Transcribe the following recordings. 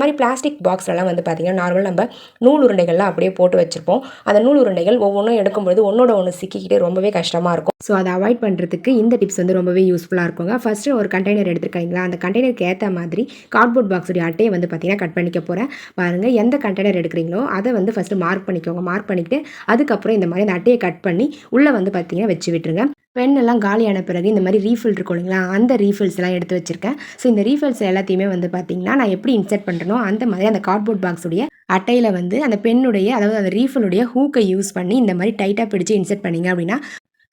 மாதிரி பிளாஸ்டிக் பாக்ஸ்லலாம் வந்து பார்த்திங்கன்னா நார்மல் நம்ம நூல் உருண்டைகள்லாம் அப்படியே போட்டு வச்சுருப்போம். அந்த நூல் உருண்டைகள் ஒவ்வொன்றும் எடுக்கும்போது ஒன்றோட ஒன்று சிக்கிக்கிட்டே ரொம்பவே கஷ்டமாக இருக்கும். ஸோ அதை அவாய்ட் பண்ணுறதுக்கு இந்த டிப்ஸ் வந்து ரொம்பவே யூஸ்ஃபுல்லாக இருக்குங்க. ஃபஸ்ட்டு ஒரு கண்டெய்னர் எடுத்துருக்கீங்களா, அந்த கண்டெய்னருக்கு ஏற்ற மாதிரி கார்ட்போர்ட் பாக்ஸுடைய அட்டையை வந்து பார்த்திங்கன்னா கட் பண்ணிக்க போகிறேன். பாருங்கள், எந்த கண்டெய்னர் எடுக்கிறீங்களோ அதை வந்து ஃபஸ்ட்டு மார்க் பண்ணிக்கோங்க. மார்க் பண்ணிவிட்டு அதுக்கப்புறம் இந்த மாதிரி அந்த அட்டையை கட் பண்ணி உள்ளே வந்து பார்த்திங்கன்னா வச்சு விட்டுருங்க. பென் எல்லாம் காலியான பிறகு இந்த மாதிரி ரீஃபில் இருக்கும் இல்லைங்களா, அந்த ரீஃபில்ஸ் எல்லாம் எடுத்து வச்சிருக்கேன். ஸோ இந்த ரீஃபில்ஸ் எல்லாத்தையுமே வந்து பார்த்தீங்கன்னா நான் எப்படி இன்சர்ட் பண்ணுறனோ அந்த மாதிரி அந்த கார்ட்போர்ட் பாக்ஸுடைய அட்டையில் வந்து அந்த பென்னுடைய, அதாவது அந்த ரீஃபிலுடைய ஹூக்கை யூஸ் பண்ணி இந்த மாதிரி டைட்டாக பிடிச்சி இன்சர்ட் பண்ணிங்க அப்படின்னா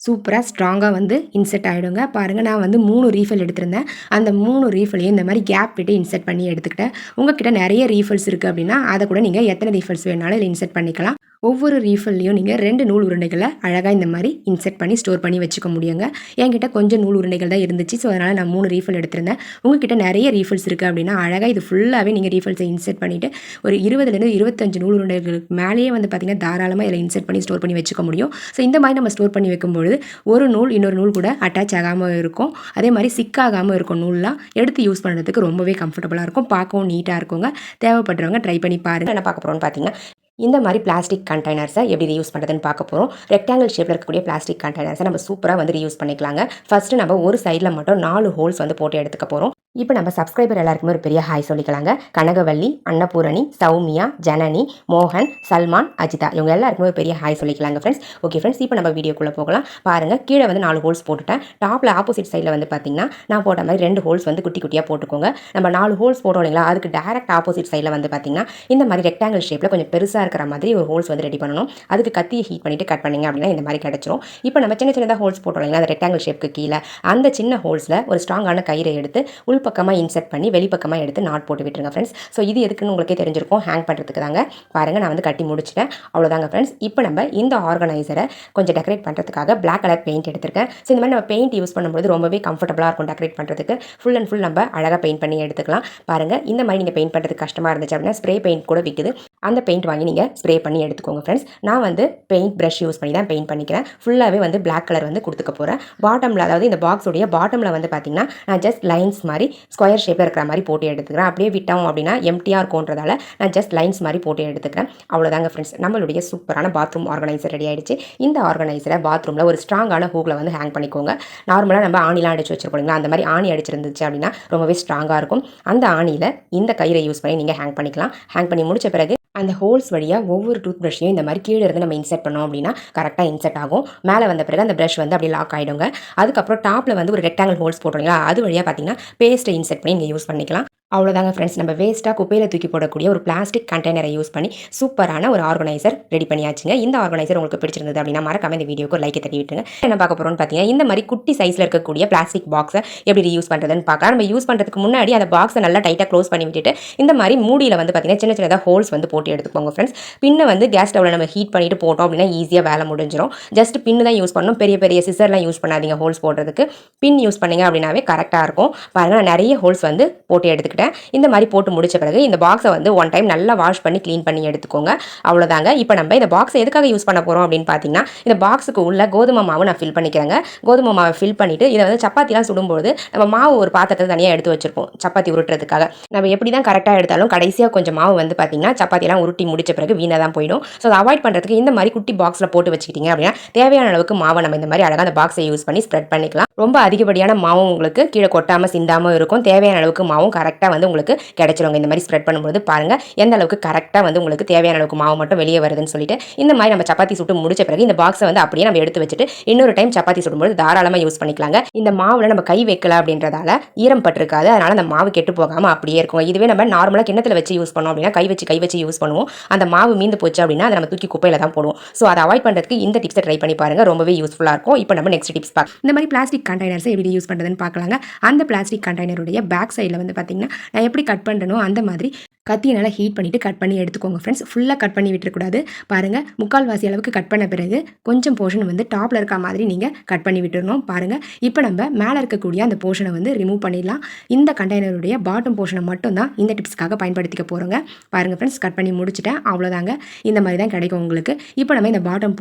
சூப்பராக ஸ்ட்ராங்காக வந்து இன்சர்ட் ஆகிடுங்க. பாருங்கள், நான் வந்து 3 ரீஃபில் எடுத்திருந்தேன். அந்த 3 ரீஃபிலையும் இந்த மாதிரி கேப் விட்டு இன்சர்ட் பண்ணி எடுத்துக்கிட்டேன். உங்கள்கிட்ட நிறைய ரீஃபில்ஸ் இருக்குது அப்படின்னா அதை கூட நீங்கள் எத்தனை ரீஃபில்ஸ் வேணாலும் இதில் இன்சர்ட் பண்ணிக்கலாம். ஒவ்வொரு ரீஃபில்லையும் நீங்கள் 2 நூல் உருண்டைகளை அழகாக இந்த மாதிரி இன்சர்ட் பண்ணி ஸ்டோர் பண்ணி வச்சுக்க முடியுங்க. என்கிட்ட கொஞ்சம் நூல் உருண்டைகள் தான் இருந்துச்சு. ஸோ அதனால் நான் 3 ரீஃபில் எடுத்திருந்தேன். உங்கள்கிட்ட நிறைய ரீஃபில்ஸ் இருக்குது அப்படின்னா அழகாக இது ஃபுல்லாகவே நீங்கள் ரீஃபில்ஸை இன்சர்ட் பண்ணிவிட்டு ஒரு 20லேருந்து 25 நூல் உருண்டைகளுக்கு மேலேயே வந்து பார்த்திங்கன்னா தாராளமாக இதில் இன்சர்ட் பண்ணி ஸ்டோர் பண்ணி வச்சுக்க முடியும். ஸோ இந்த மாதிரி நம்ம ஸ்டோர் பண்ணி வைக்கும்பொழுது ஒரு நூல் இன்னொரு நூல் கூட அட்டாச் ஆகாமல் இருக்கும். அதே மாதிரி சிக்காகாமல் இருக்கும். நூல்லாம் எடுத்து யூஸ் பண்ணுறதுக்கு ரொம்பவே கம்ஃபர்டபுளாக இருக்கும். பார்க்கவும் நீட்டாக இருக்குங்க. தேவைப்படுறவங்க ட்ரை பண்ணி பாருங்கள். என்ன பார்க்க போகிறோம்னு பார்த்தீங்கன்னா இந்த மாதிரி பிளாஸ்டிக் கண்டெய்னர்ஸை எப்படி ரீயூஸ் பண்ணுறதுன்னு பார்க்க போகிறோம். ரெக்டாங்கிள் ஷேப்பில் இருக்கக்கூடிய பிளாஸ்டிக் கண்டெய்னர்ஸை நம்ம சூப்பராக வந்து ரீயூஸ் பண்ணிக்கலாங்க. ஃபஸ்ட்டு நம்ம ஒரு சைடில் மட்டும் 4 ஹோல்ஸ் வந்து போட்டு எடுத்துக்க போகிறோம். இப்போ நம்ம சப்ஸ்கிரைபர் எல்லாருக்குமே ஒரு பெரிய ஹாய் சொல்லிக்கலாங்க. கனகவள்ளி, அன்னபூரணி, சௌமியா, ஜனனி, மோகன், சல்மான், அஜிதா, இவங்க எல்லாருக்குமே ஒரு பெரிய ஹாய் சொல்லிக்கலாங்க ஃப்ரெண்ட்ஸ். ஓகே ஃப்ரெண்ட்ஸ், இப்போ நம்ம வீடியோக்குள்ளே போகலாம். பாருங்கள், கீழே வந்து 4 ஹோல்ஸ் போட்டுட்டேன். டாப்பில் ஆப்போசிட் சைடில் வந்து பார்த்திங்கன்னா நான் போட்ட மாதிரி 2 ஹோல்ஸ் வந்து குட்டி குட்டியாக போட்டுக்கோங்க. நம்ம 4 ஹோல்ஸ் போட்டோம் இல்லைங்களா, அதுக்கு டேரக்ட் ஆப்போசிட் சைடில் வந்து பார்த்திங்கன்னா இந்த மாதிரி ரெக்டாங்கிள் ஷேப்பில் கொஞ்சம் பெருசாக இருக்கிற மாதிரி ஒரு ஹோல்ஸ் வந்து ரெடி பண்ணணும். அதுக்கு கத்தியை ஹீட் பண்ணிவிட்டு கட் பண்ணிங்க அப்படின்னா இந்த மாதிரி கிடச்சிரும். இப்போ நம்ம சின்ன சின்னதாக ஹோல்ஸ் போட்டோம் இல்லைங்களா, அந்த ரெக்டாங்கிள் ஷேப்புக்கு கீழே அந்த சின்ன ஹோல்ஸில் ஒரு ஸ்ட்ராங்கான கயிறை எடுத்து உள்பக்கமாக இன்சர்ட் பண்ணி வெளிப்பக்கமாக எடுத்து நாட் போட்டு விட்டுருங்க ஃப்ரெண்ட்ஸ். ஸோ இது எதுக்குன்னு உங்களுக்கே தெரிஞ்சிருக்கும், ஹேங் பண்ணுறதுக்கு தாங்க. பாருங்கள், நான் வந்து கட்டி முடிச்சிட்டேன். அவ்வளோதாங்க ஃப்ரெண்ட்ஸ். இப்போ நம்ம இந்த ஆர்கனைசரை கொஞ்சம் டெக்கரேட் பண்ணுறதுக்காக பிளாக் கலர் பெயிண்ட் எடுத்திருக்கேன். ஸோ இந்த மாதிரி நம்ம பெயிண்ட் யூஸ் பண்ணும்போது ரொம்பவே கம்ஃபர்டபுளாக இருக்கும் டெக்கரேட் பண்ணுறதுக்கு. ஃபுல் அண்ட் ஃபுல் நம்ம அழகாக பெயிண்ட் பண்ணி எடுத்துக்கலாம். பாருங்கள், இந்த மாதிரி நீங்கள் பெயிண்ட் பண்ணுறதுக்கு கஷ்டமாக இருந்துச்சு அப்படின்னா ஸ்ப்ரே பெயிண்ட் கூட விற்குது. அந்த பெயிண்ட் வாங்கி நீங்கள் ஸ்ப்ரே பண்ணி எடுத்துக்கோங்க ஃப்ரெண்ட்ஸ். நான் வந்து பெயிண்ட் ப்ரஷ் யூஸ் பண்ணி தான் பெயிண்ட் பண்ணிக்கிறேன். ஃபுல்லாகவே வந்து பிளாக் கலர் வந்து கொடுத்துக்க போகிறேன். பாட்டமில், அதாவது இந்த பாக்ஸுடைய பாட்டமில் வந்து பார்த்திங்கன்னா நான் ஜஸ்ட் லைன்ஸ் மாதிரி ஸ்கொயர் ஷேப்பில் இருக்கிற மாதிரி போட்டு எடுத்துக்கிறேன். அப்படியே விட்டோம் அப்படின்னா எம்டியாக இருக்கும்ன்றதால நான் ஜஸ்ட் லைன்ஸ் மாதிரி போட்டு எடுத்துக்கிறேன். அவ்வளோதாங்க ஃப்ரெண்ட்ஸ், நம்மளுடைய சூப்பரான பாத்ரூம் ஆர்கனைசர் ரெடி ஆகிடுச்சு. இந்த ஆர்கனைசரை பாத்ரூமில் ஒரு ஸ்ட்ராங்கான ஹூக்கில் வந்து ஹேங் பண்ணிக்கோங்க. நார்மலாக நம்ம ஆணிலாம் அடிச்சு வச்சிருப்போம், அந்த மாதிரி ஆணி அடிச்சிருந்துச்சு அப்படின்னா ரொம்பவே ஸ்ட்ராங்காக இருக்கும். அந்த ஆணியில் இந்த கயிறை யூஸ் பண்ணி நீங்கள் ஹேங் பண்ணிக்கலாம். ஹேங் பண்ணி முடிச்ச பிறகு அந்த ஹோல்ஸ் வழியாக ஒவ்வொரு டூத் ப்ரஷ்ஷையும் இந்த மாதிரி கீழே இருந்து நம்ம இன்சர்ட் பண்ணோம் அப்படின்னா கரெக்டாக இன்சர்ட் ஆகும். மேலே வந்த பிறகு அந்த ப்ரஷ் வந்து அப்படியே லாக் ஆகிடுங்க. அதுக்கப்புறம் டாப்பில் வந்து ஒரு ரெக்டாங்கிள் ஹோல்ஸ் போடுறீங்களா, அது வழியாக பார்த்தீங்கன்னா பேஸ்ட்டை இன்சர்ட் பண்ணி நீங்கள் யூஸ் பண்ணிக்கலாம். அவ்வளோதாங்க ஃப்ரெண்ட்ஸ், நம்ம வேஸ்ட்டாக குப்பையில் தூக்கி போடக்கூடிய ஒரு பிளாஸ்டிக் கண்டெய்னரை யூஸ் பண்ணி சூப்பரான ஒரு ஆர்கனைசர் ரெடி பண்ணியாச்சுங்க. இந்த ஆர்கனைசர் உங்களுக்கு பிடிச்சிருந்தது அப்படின்னா மறக்காம இந்த வீடியோக்கு ஒரு லைக்கை தட்டி விட்டுருங்க. என்ன பார்க்க போகிறோம்னு பார்த்தீங்கன்னா இந்த மாதிரி குட்டி சைஸில் இருக்கக்கூடிய பிளாஸ்டிக் பாக்ஸை எப்படி யூஸ் பண்ணுறதுன்னு பார்க்கலாம். நம்ம யூஸ் பண்ணுறதுக்கு முன்னாடி அந்த பாக்ஸை நல்லா டைட்டாக க்ளோஸ் பண்ணி விட்டுட்டு இந்த மாதிரி மூடியில் வந்து பார்த்தீங்கன்னா சின்ன சின்னதாக ஹோல்ஸ் வந்து போட்டு எடுத்துக்கோங்க ஃப்ரெண்ட்ஸ். பின்னை வந்து கேஸ் ஸ்டவ்வில் நம்ம ஹீட் பண்ணிட்டு போட்டோம் அப்படின்னா ஈஸியாக வேலை முடிஞ்சிடும். ஜஸ்ட் பின்னு தான் யூஸ் பண்ணணும். பெரிய பெரிய சிசர்லாம் யூஸ் பண்ணாதீங்க ஹோல்ஸ் போடுறதுக்கு. பின் யூஸ் பண்ணிங்க அப்படின்னாவே கரெக்டாக இருக்கும். பாருங்கள், நான் நிறைய ஹோல்ஸ் வந்து போட்டு எடுத்துக்கிட்டேன். இந்த மாதிரி போட்டு முடிச்ச பிறகு இந்த பாக்ஸை வந்து ஒன் டைம் நல்லா வாஷ் பண்ணி க்ளீன் பண்ணி எடுத்துக்கோங்க. அவ்வளோதாங்க. இப்போ நம்ம இந்த பாக்ஸை எதுக்காக யூஸ் பண்ண போகிறோம் அப்படின்னு பார்த்தீங்கன்னா இந்த பாக்ஸுக்கு உள்ள கோதுமை மாவு நான் ஃபில் பண்ணிக்கிறேங்க. கோதுமை மாவை ஃபில் பண்ணிவிட்டு இதை வந்து சப்பாத்திலாம் சுடும்போது நம்ம மாவு ஒரு பாத்திரத்தை தனியாக எடுத்து வச்சிருப்போம் சப்பாத்தி உருட்டுறதுக்காக. நம்ம எப்படி தான் கரெக்டாக எடுத்தாலும் கடைசியாக கொஞ்சம் மாவு வந்து பார்த்தீங்கன்னா சப்பாத்திலாம் உருட்டி முடிச்ச பிறகு வீணாக தான் போயிடும். ஸோ அதை அவாய்ட் பண்ணுறதுக்கு இந்த மாதிரி குட்டி பாக்ஸில் போட்டு வச்சுக்கிட்டீங்க அப்படின்னா தேவையான அளவுக்கு மாவை நம்ம இந்த மாதிரி அழகாக அந்த பாக்ஸை யூஸ் பண்ணி ஸ்ப்ரெட் பண்ணிக்கலாம். ரொம்ப அதிகப்படியான மாவும் உங்களுக்கு கீழே கொட்டாமல் சிந்தாமல் இருக்கும். தேவையான அளவுக்கு மாவும் கரெக்டாக வந்து உங்களுக்கு கிடைச்சிருங்க. இந்த மாதிரி ஸ்ப்ரெட் பண்ணும்போது பாருங்கள் எந்த அளவுக்கு கரெக்டாக வந்து உங்களுக்கு தேவையான அளவுக்கு மாவு மட்டும் வெளியே வருதுன்னு சொல்லிட்டு இந்த மாதிரி நம்ம சப்பாத்தி சுட்டு முடிச்ச பிறகு இந்த பாக்ஸை வந்து அப்படியே நம்ம எடுத்து வச்சுட்டு இன்னொரு டைம் சப்பாத்தி சுடும்போது தாராளமாக யூஸ் பண்ணிக்கலாங்க. இந்த மாவில் நம்ம கை வைக்கல அப்படின்றதால ஈரம் பட்டிருக்காது. அதனால் அந்த மாவு கெட்டு போகாமல் அப்படியே இருக்கும். இதுவே நம்ம நார்மலாக கிண்ணத்தில் வச்சு யூஸ் பண்ணோம் அப்படின்னா கை வச்சு யூஸ் பண்ணுவோம். அந்த மாவு மீந்து போச்சு அப்படின்னா அதை நம்ம தூக்கி குப்பையில் தான் போடுவோம். ஸோ அதை அவாய்ட் பண்ணுறதுக்கு இந்த டிப்ஸை ட்ரை பண்ணி பாருங்கள். ரொம்பவே யூஸ்ஃபுல்லாக இருக்கும். இப்போ நம்ம நெக்ஸ்ட் டிப்ஸ் பார்க்கலாம். இந்த மாதிரி பிளாஸ்டிக் கண்டெய்னர்ஸை எப்படி யூஸ் பண்ணுறதுன்னு பார்க்கலாங்க. அந்த பிளாஸ்டிக் கண்டெய்னருடைய பேக் சைடில் வந்து பார்த்தீங்கன்னா நான் எப்படி கட் பண்ணுறனோ அந்த மாதிரி கத்தியை நல்லா ஹீட் பண்ணிவிட்டு கட் பண்ணி எடுத்துக்கோங்க ஃப்ரெண்ட்ஸ். ஃபுல்லாக கட் பண்ணி விட்டுறக்கூடாது. பாருங்கள், முக்கால்வாசி அளவுக்கு கட் பண்ண பிறகு கொஞ்சம் போர்ஷன் வந்து டாப்பில் இருக்க மாதிரி நீங்கள் கட் பண்ணி விட்டுறணும். பாருங்கள், இப்போ நம்ம மேலே இருக்கக்கூடிய அந்த போர்ஷனை வந்து ரிமூவ் பண்ணிடலாம். இந்த கண்டெய்னருடைய பாட்டம் போர்ஷனை மட்டும் தான் இந்த டிப்ஸ்க்காக பயன்படுத்திக்க போகிறோங்க. பாருங்கள் ஃப்ரெண்ட்ஸ், கட் பண்ணி முடிச்சுட்டேன். அவ்வளோதாங்க. இந்த மாதிரி தான் கிடைக்கும் உங்களுக்கு. இப்போ நம்ம இந்த பாட்டம்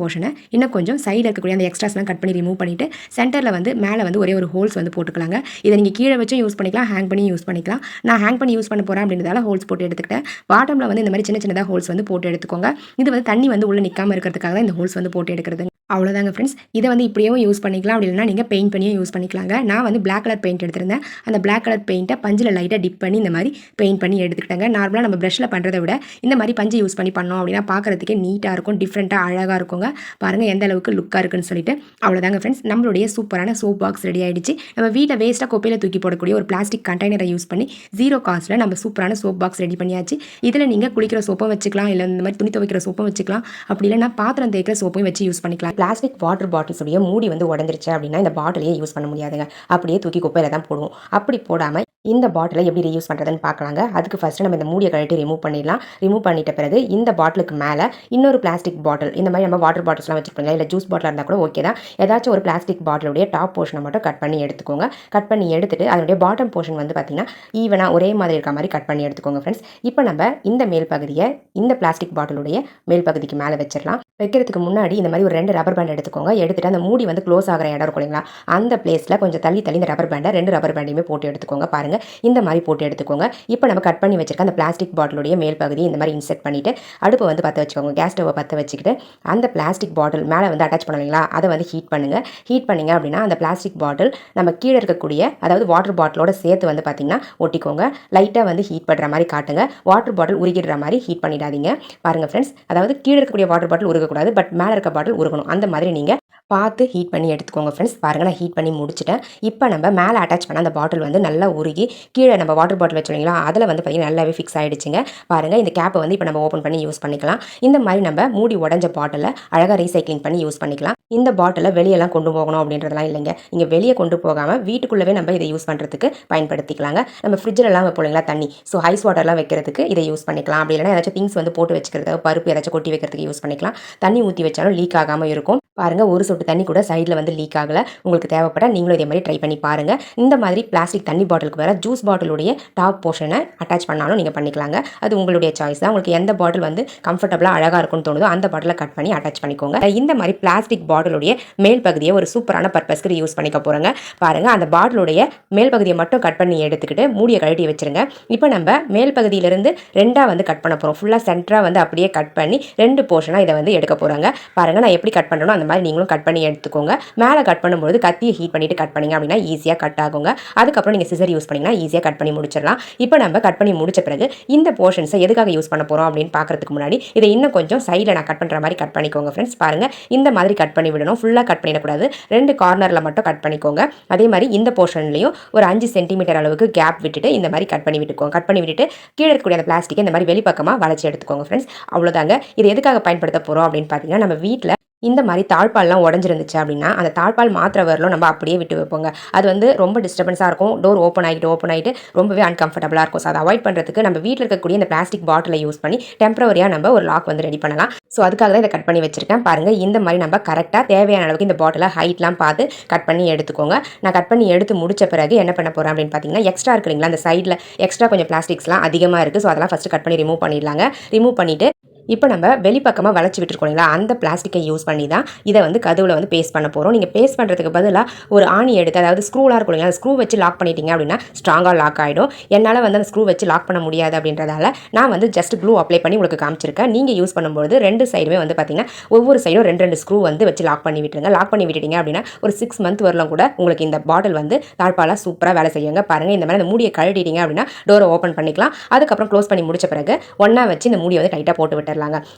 போர்ஷனை இன்னும் கொஞ்சம் சைடில் இருக்கக்கூடிய அந்த எக்ஸ்ட்ராஸ்லாம் கட் பண்ணி ரிமூவ் பண்ணிவிட்டு சென்டரில் வந்து மேலே வந்து ஒரே ஒரு ஹோல்ஸ் வந்து போட்டுக்கலாங்க. இதை நீங்கள் கீழே வச்சும் யூஸ் பண்ணிக்கலாம், ஹேங் பண்ணி யூஸ் பண்ணிக்கலாம். நான் ஹேங் பண்ணி யூஸ் பண்ண போகிறேன் அப்படின்றதால ஹோல்ஸ் போட்டு எடுத்துக்கிட்டேன். பாட்டமில் வந்து இந்த மாதிரி சின்ன சின்னதாக ஹோல்ஸ் வந்து போட்டு எடுத்துக்கோங்க. இது வந்து தண்ணி வந்து உள்ளே நிற்காமல் இருக்கிறதுக்காக தான் இந்த ஹோல்ஸ் வந்து போட்டு எடுக்கிறது. அவ்வளோதாங்க ஃப்ரெண்ட்ஸ். இதை வந்து இப்படியே யூஸ் பண்ணிக்கலாம், அப்படி இல்லைனா நீங்கள் பெயிண்ட் பண்ணியே யூஸ் பண்ணிக்கலாங்க. நான் வந்து பிளாக் கலர் பெயிண்ட் எடுத்திருந்தேன். அந்த பிளாக் கலர் பெயிண்ட்டை பஞ்சில் லைட்டாக டிப் பண்ணி இந்த மாதிரி பெயிண்ட் பண்ணி எடுத்துக்கிட்டாங்க. நார்மலாக நம்ம ப்ரஷில் பண்ணுறதை விட இந்த மாதிரி பஞ்சு யூஸ் பண்ணி பண்ணோம் அப்படின்னா பார்க்குறதுக்கே நீட்டாக இருக்கும், டிஃப்ரெண்ட்டாக அழகாக இருக்குங்க. பாருங்கள் எந்த அளவுக்கு லுக்காக இருக்குன்னு சொல்லிட்டு. அவ்வளோதாங்க ஃப்ரெண்ட்ஸ், நம்மளுடைய சூப்பரான சோப் பாக்ஸ் ரெடி ஆகிடுச்சு. நம்ம வீட்டில் வேஸ்ட்டாக குப்பையில் தூக்கி போடக்கூடிய ஒரு பிளாஸ்டிக் கண்டெய்னரை யூஸ் பண்ணி 0 காஸ்ட்டில் நம்ம சூப்பரான சோப் பாக்ஸ் ரெடி பண்ணியாச்சு. இதில் நீங்கள் குளிக்கிற சோப்பும் வச்சுக்கலாம், இல்லை இந்த மாதிரி துணி துவைக்கிற சோப்பும் வச்சுக்கலாம், அப்படி இல்லைனா பாத்திரம் தேய்க்கிற சோப்பையும் வச்சு யூஸ் பண்ணிக்கலாம். பிளாஸ்டிக் வாட்டர் பாட்டில்ஸுடைய மூடி வந்து உடஞ்சிருச்சு அப்படின்னா இந்த பாட்டிலையே யூஸ் பண்ண முடியாதுங்க. அப்படியே தூக்கி குப்பையில் தான் போடுவோம். அப்படி போடாமல் இந்த பாட்டிலை எப்படி ரீயூஸ் பண்ணுறதுன்னு பார்க்கலாங்க. அதுக்கு ஃபஸ்ட்டு நம்ம இந்த மூடியை கழட்டி ரிமூவ் பண்ணிடலாம். ரிமூவ் பண்ணிட்ட பிறகு இந்த பாட்டிலுக்கு மேலே இன்னொரு பிளாஸ்டிக் பாட்டில், இந்த மாதிரி நம்ம வாட்டர் பாட்டில்ஸ்லாம் வச்சுருப்பீங்க, இல்லை ஜூஸ் பாட்டிலாக இருந்தால் கூட ஓகே தான். ஏதாச்சும் ஒரு பிளாஸ்டிக் பாட்டிலுடைய டாப் போர்ஷனை மட்டும் கட் பண்ணி எடுத்துக்கோங்க. கட் பண்ணி எடுத்துட்டு அதனுடைய பாட்டம் போர்ஷன் வந்து பார்த்திங்கன்னா ஈவனாக ஒரே மாதிரி இருக்க மாதிரி கட் பண்ணி எடுத்துக்கோங்க ஃப்ரெண்ட்ஸ். இப்போ நம்ம இந்த மேல் பகுதியை இந்த பிளாஸ்டிக் பாட்டிலுடைய மேல் பகுதிக்கு மேலே வச்சிடலாம். வைக்கிறதுக்கு முன்னாடி இந்த மாதிரி ஒரு 2 ரப்பர் பேண்ட் எடுத்துக்கோங்க. எடுத்துகிட்டு அந்த மூடி வந்து க்ளோஸ் ஆகிற இடம் இருக்கும் இல்லைங்களா, அந்த பிளேஸில் கொஞ்சம் தள்ளி இந்த ரப்பர் பேண்டை 2 ரப்பர் பேண்டையுமே போட்டு எடுத்துக்கோங்க. பாருங்கள் இந்த மாதிரி போட்டு எடுத்துக்கோங்க. இப்போ நம்ம கட் பண்ணி வச்சிருக்க அந்த பிளாஸ்டிக் பாட்டிலுடைய மேல் பகுதி இந்த மாதிரி இன்செர்ட் பண்ணிவிட்டு அடுப்பை வந்து பற்ற வச்சுக்கோங்க. கேஸ் ஸ்டவ்வை பற்ற வச்சுக்கிட்டு அந்த பிளாஸ்டிக் பாட்டில் மேலே வந்து அட்டாச் பண்ணலைங்களா, அதை வந்து ஹீட் பண்ணுங்கள். ஹீட் பண்ணிங்க அப்படின்னா அந்த பிளாஸ்டிக் பாட்டில் நம்ம கீழே இருக்கக்கூடிய, அதாவது வாட்டர் பாட்டிலோட சேர்த்து வந்து பார்த்திங்கன்னா ஒட்டிக்கோங்க. லைட்டாக வந்து ஹீட் பண்ணுற மாதிரி காட்டுங்க. வாட்டர் பாட்டில் உருகிடுற மாதிரி ஹீட் பண்ணிடாதீங்க. பாருங்கள் ஃப்ரெண்ட்ஸ், அதாவது கீழே இருக்கக்கூடிய வாட்டர் பாட்டில் உருகக்கூடாது, பட் மேலே இருக்க பாட்டில் உருகணும். அந்த மாதிரி நீங்கள் பார்த்து ஹீட் பண்ணி எடுத்துக்கோங்க ஃப்ரெண்ட்ஸ். பாருங்கள் நான் ஹீட் பண்ணி முடிச்சிட்டேன். இப்போ நம்ம மேலே அட்டாச் பண்ண அந்த பாட்டில் வந்து நல்லா உருகி கீழே நம்ம வாட்டர் பாட்டில் வச்சுருங்களா அதில் வந்து பார்த்திங்கன்னா நல்லாவே ஃபிக்ஸ் ஆகிடுச்சுங்க. பாருங்கள் இந்த கேப்பை வந்து இப்போ நம்ம ஓப்பன் பண்ணி யூஸ் பண்ணிக்கலாம். இந்த மாதிரி நம்ம மூடி உடஞ்ச பாட்டிலை அழகாக ரீசைக்ளிங் பண்ணி யூஸ் பண்ணிக்கலாம். இந்த பாட்டிலை வெளியெல்லாம் கொண்டு போகணும் அப்படின்றதெல்லாம் இல்லைங்க. இங்கே வெளியே கொண்டு போகாமல் வீட்டுக்குள்ளவே நம்ம இதை யூஸ் பண்ணுறதுக்கு பயன்படுத்திக்கலாங்க. நம்ம ஃப்ரிட்ஜிலலாம் வைப்போங்களா தண்ணி, ஸோ ஐஸ் வாட்டர்லாம் வைக்கிறதுக்கு இதை யூஸ் பண்ணிக்கலாம். அப்படி இல்லைனா ஏதாச்சும் திங்ஸ் வந்து போட்டு வச்சுக்கிறதுக்கு, பருப்பு ஏதாச்சும் கொட்டி வைக்கிறதுக்கு யூஸ் பண்ணிக்கலாம். தண்ணி ஊற்றி வச்சாலும் லீக் ஆகாமல் இருக்கும். பாருங்கள் ஒரு சொட்டு தண்ணி கூட சைடில் வந்து லீக் ஆகலை. உங்களுக்கு தேவைப்பட்டால் நீங்களும் இதே மாதிரி ட்ரை பண்ணி பாருங்கள். இந்த மாதிரி பிளாஸ்டிக் தண்ணி பாட்டிலுக்கு வேறு ஜூஸ் பாட்டிலுடைய டாப் போர்ஷனை அட்டாச் பண்ணாலும் நீங்கள் பண்ணிக்கலாங்க. அது உங்களுடைய சாய்ஸ் தான். உங்களுக்கு எந்த பாட்டில் வந்து கம்ஃபர்டபுளாக அழகாக இருக்கும்னு தோணுதோ அந்த பாட்டிலை கட் பண்ணி அட்டாச் பண்ணிக்கோங்க. இந்த மாதிரி பிளாஸ்டிக் பாட்டிலுடைய மேல் பகுதியை ஒரு சூப்பரான பர்பஸ்க்கு யூஸ் பண்ணிக்க போகிறோங்க. பாருங்கள் அந்த பாட்டிலுடைய மேல் பகுதியை மட்டும் கட் பண்ணி எடுத்துக்கிட்டு மூடியை கழட்டி வச்சுருங்க. இப்போ நம்ம மேல் பகுதியிலிருந்து 2ஆக வந்து கட் பண்ண போகிறோம். ஃபுல்லாக சென்டராக வந்து அப்படியே கட் பண்ணி 2 போர்ஷனாக இதை வந்து எடுக்க போகிறாங்க. பாருங்கள் நான் எப்படி கட் பண்ணுறனோ அந்த மாதிரி நீங்களும் கட் பண்ணி எடுத்துக்கோங்க. மேலே கட் பண்ணும்போது கத்தியை ஹீட் பண்ணிட்டு கட் பண்ணிங்க அப்படின்னா ஈஸியாக கட் ஆகுங்க. அதுக்கப்புறம் நீங்கள் சிசர் யூஸ் பண்ணிங்கன்னா ஈஸியாக கட் பண்ணி முடிச்சிடலாம். இப்போ நம்ம கட் பண்ணி முடிச்ச பிறகு இந்த போர்ஷன்ஸை எதுக்காக யூஸ் பண்ண போகிறோம் அப்படின்னு பார்க்கறதுக்கு முன்னாடி இதை இன்னும் கொஞ்சம் சைடில் நான் கட் பண்ணுற மாதிரி கட் பண்ணிக்கோங்க ஃப்ரெண்ட்ஸ். பாருங்கள் இந்த மாதிரி கட் பண்ணி விடணும். ஃபுல்லாக கட் பண்ணிடக்கூடாது. 2 கார்னரில் மட்டும் கட் பண்ணிக்கோங்க. அதே மாதிரி இந்த போர்ஷன்லையும் ஒரு 5 சென்டிமீட்டர் அளவுக்கு கேப் விட்டுட்டு இந்த மாதிரி கட் பண்ணி விட்டுக்கோங்க. கட் பண்ணி விட்டுட்டு கீழே இருக்கக்கூடிய அந்த பிளாஸ்டிக்கை இந்த மாதிரி வெளிப்பக்கமாக வளைச்சி எடுத்துக்கோங்க ஃப்ரெண்ட்ஸ். அவ்வளோதாங்க. இது எதுக்காக பயன்படுத்த போகிறோம் அப்படின்னு பார்த்தீங்கன்னா, நம்ம வீட்டில் இந்த மாதிரி தாழ்பால்லாம் உடஞ்சிருந்துச்சு அப்படின்னா அந்த தாழ்பால் மாத்திர வரலும் நம்ம அப்படியே விட்டு வைப்போங்க. அது வந்து ரொம்ப டிஸ்டர்பன்ஸாக இருக்கும். டோர் ஓப்பன் ஆகிட்டு ரொம்பவே அன்கம்ஃபர்டபுளாக இருக்கும். ஸோ அதை அவாய்ட் பண்ணுறதுக்கு நம்ம வீட்டில் இருக்கக்கூடிய இந்த பிளாஸ்டிக் பாட்டிலை யூஸ் பண்ணி டெம்பரவரியாக நம்ம ஒரு லாக் வந்து ரெடி பண்ணலாம். ஸோ அதுக்காக தான் இதை கட் பண்ணி வச்சிருக்கேன். பாருங்கள் இந்த மாதிரி நம்ம கரெக்டாக தேவையான அளவுக்கு இந்த பாட்டிலை ஹைட்லாம் பார்த்து கட் பண்ணி எடுத்துக்கோங்க. நான் கட் பண்ணி எடுத்து முடிச்ச பிறகு என்ன பண்ண போகிறேன் அப்படின்னு பார்த்தீங்கன்னா, எக்ஸ்ட்ரா இருக்குங்களா அந்த சைடில் எக்ஸ்ட்ரா கொஞ்சம் பிளாஸ்டிக்ஸ்லாம் அதிகமாக இருக்குது. ஸோ அதெல்லாம் ஃபஸ்ட்டு கட் பண்ணி ரிமூவ் பண்ணிடலாங்க. ரிமூவ் பண்ணிவிட்டு இப்போ நம்ம வெளிப்பக்கமாக வளைச்சி விட்டுருக்கோங்களா அந்த பிளாஸ்டிக்கை யூஸ் பண்ணி தான் இதை வந்து கதவுல வந்து பேஸ்ட் பண்ண போகிறோம். நீங்கள் பேஸ்ட் பண்ணுறதுக்கு பதிலாக ஒரு ஆணி எடுத்து, அதாவது ஸ்க்ரூலாம் இருக்கும் இல்லைங்களா, ஸ்க்ரூ வச்சு லாக் பண்ணிட்டீங்க அப்படின்னா ஸ்ட்ராங்காக லாக் ஆகிடும். என்னால் வந்து அந்த ஸ்க்ரூ வச்சு லாக் பண்ண முடியாது அப்படின்றதால நான் வந்து ஜஸ்ட் க்ளூ அப்ளை பண்ணி உங்களுக்கு காமிச்சிருக்கேன். நீங்கள் யூஸ் பண்ணும்போது 2 சைடுமே வந்து பார்த்தீங்கன்னா ஒவ்வொரு சைடும் 2 ஸ்க்ரூ வந்து வச்சு லாக் பண்ணி விட்டுருங்க. லாக் பண்ணி விட்டுட்டீங்க அப்படின்னா ஒரு 6 மந்த் வரலாம் கூட உங்களுக்கு இந்த பாட்டில் வந்து தாழ்பாலாக சூப்பராக வேலை செய்யுங்க. பாருங்கள் இந்த மாதிரி அந்த மூடியை கழட்டிட்டீங்க அப்படின்னா டோரை ஓப்பன் பண்ணிக்கலாம். அதுக்கப்புறம் க்ளோஸ் பண்ணி முடிச்ச பிறகு ஒன்றா வச்சு இந்த மூடியை வந்து டைட்டாக போட்டு விட்டுறலாங்க.